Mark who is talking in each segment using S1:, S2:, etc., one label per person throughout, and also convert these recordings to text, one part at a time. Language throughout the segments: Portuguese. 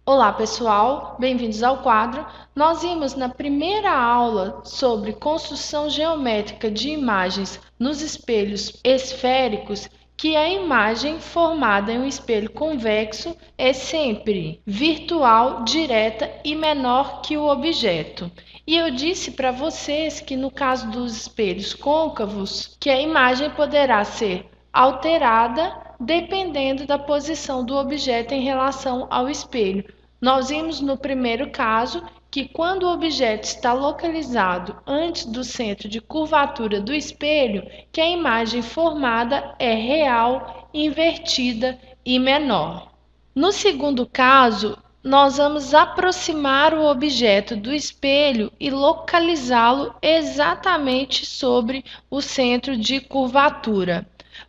S1: Olá, pessoal, bem-vindos ao quadro. Nós vimos na primeira aula sobre construção geométrica de imagens nos espelhos esféricos que a imagem formada em um espelho convexo é sempre virtual, direta e menor que o objeto. E eu disse para vocês que no caso dos espelhos côncavos, que a imagem poderá ser alterada dependendo da posição do objeto em relação ao espelho. Nós vimos no primeiro caso que quando o objeto está localizado antes do centro de curvatura do espelho, que a imagem formada é real, invertida e menor. No segundo caso, nós vamos aproximar o objeto do espelho e localizá-lo exatamente sobre o centro de curvatura.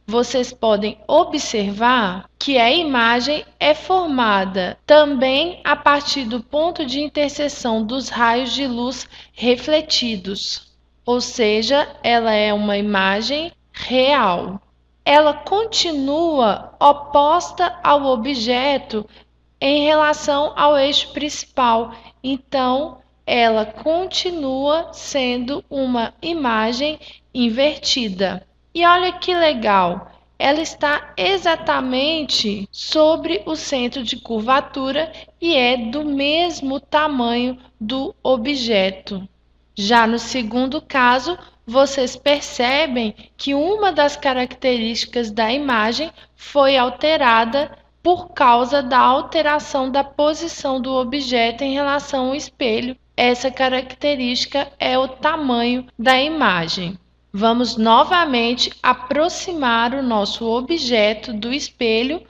S1: Vocês podem observar que a imagem é formada também a partir do ponto de interseção dos raios de luz refletidos, ou seja, ela é uma imagem real. Ela continua oposta ao objeto em relação ao eixo principal, então ela continua sendo uma imagem invertida. E olha que legal, ela está exatamente sobre o centro de curvatura e é do mesmo tamanho do objeto. Já no segundo caso, vocês percebem que uma das características da imagem foi alterada por causa da alteração da posição do objeto em relação ao espelho. Essa característica é o tamanho da imagem. Vamos novamente aproximar o nosso objeto do espelho,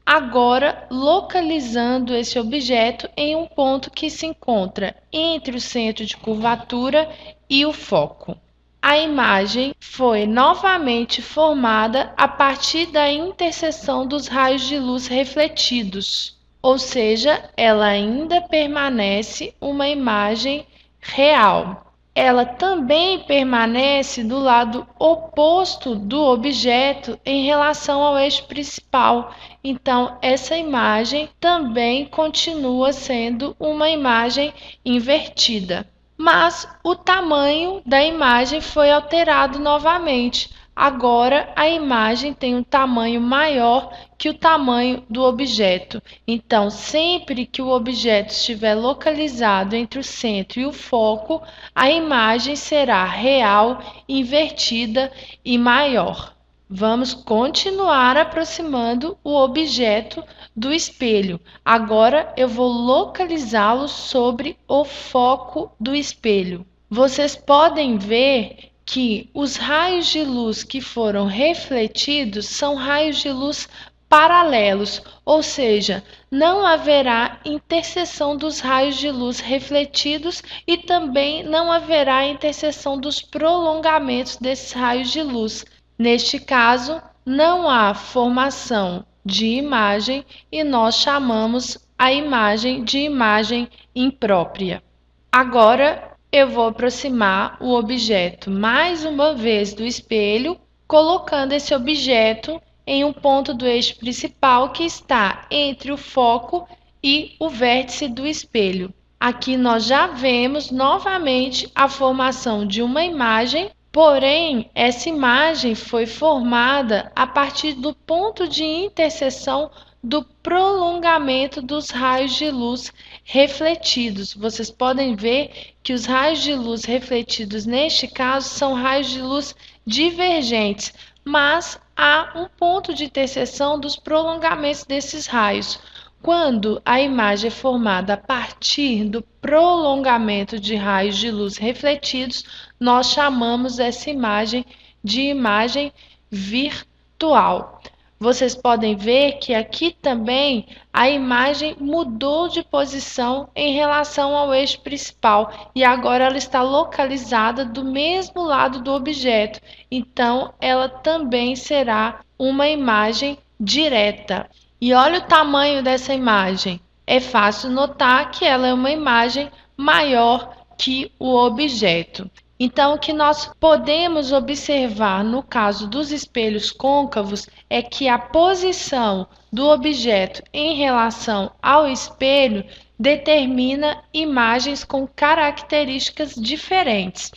S1: agora localizando esse objeto em um ponto que se encontra entre o centro de curvatura e o foco. A imagem foi novamente formada a partir da interseção dos raios de luz refletidos, ou seja, ela ainda permanece uma imagem real. Ela também permanece do lado oposto do objeto em relação ao eixo principal. Então, essa imagem também continua sendo uma imagem invertida. Mas o tamanho da imagem foi alterado novamente. Agora a imagem tem um tamanho maior que o tamanho do objeto. Então, sempre que o objeto estiver localizado entre o centro e o foco, a imagem será real, invertida e maior. Vamos continuar aproximando o objeto do espelho. Agora eu vou localizá-lo sobre o foco do espelho. Vocês podem ver que os raios de luz que foram refletidos são raios de luz paralelos, ou seja, não haverá interseção dos raios de luz refletidos e também não haverá interseção dos prolongamentos desses raios de luz. Neste caso, não há formação de imagem e nós chamamos a imagem de imagem imprópria. Agora, eu vou aproximar o objeto mais uma vez do espelho, colocando esse objeto em um ponto do eixo principal que está entre o foco e o vértice do espelho. Aqui nós já vemos novamente a formação de uma imagem, porém essa imagem foi formada a partir do ponto de interseção do prolongamento dos raios de luz refletidos. Vocês podem ver que os raios de luz refletidos neste caso são raios de luz divergentes, mas há um ponto de interseção dos prolongamentos desses raios. Quando a imagem é formada a partir do prolongamento de raios de luz refletidos, nós chamamos essa imagem de imagem virtual. Vocês podem ver que aqui também a imagem mudou de posição em relação ao eixo principal e agora ela está localizada do mesmo lado do objeto. Então, ela também será uma imagem direta. E olha o tamanho dessa imagem. É fácil notar que ela é uma imagem maior que o objeto. Então, o que nós podemos observar no caso dos espelhos côncavos é que a posição do objeto em relação ao espelho determina imagens com características diferentes.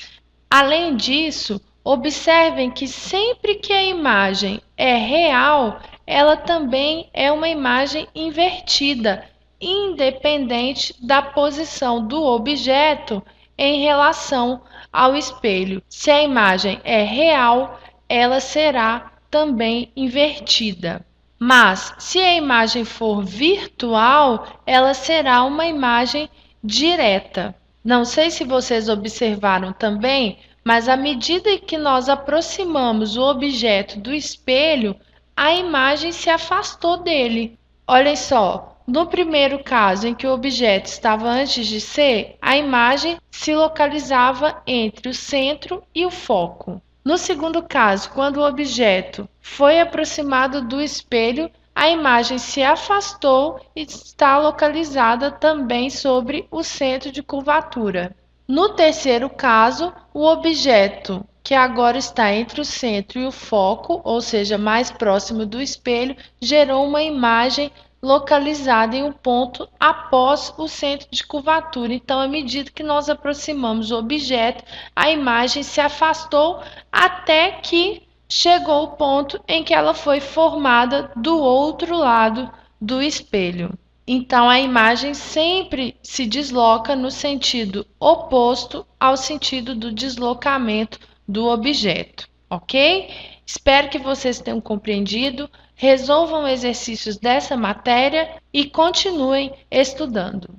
S1: Além disso, observem que sempre que a imagem é real, ela também é uma imagem invertida, independente da posição do objeto em relação ao espelho. Se a imagem é real, ela será também invertida. Mas, se a imagem for virtual, ela será uma imagem direta. Não sei se vocês observaram também, mas à medida que nós aproximamos o objeto do espelho, a imagem se afastou dele. Olhem só, no primeiro caso em que o objeto estava antes de ser, a imagem se localizava entre o centro e o foco. No segundo caso, quando o objeto foi aproximado do espelho, a imagem se afastou e está localizada também sobre o centro de curvatura. No terceiro caso, o objeto que agora está entre o centro e o foco, ou seja, mais próximo do espelho, gerou uma imagem localizada em um ponto após o centro de curvatura. Então, à medida que nós aproximamos o objeto, a imagem se afastou até que chegou ao ponto em que ela foi formada do outro lado do espelho. Então, a imagem sempre se desloca no sentido oposto ao sentido do deslocamento do objeto, ok? Espero que vocês tenham compreendido, resolvam exercícios dessa matéria e continuem estudando.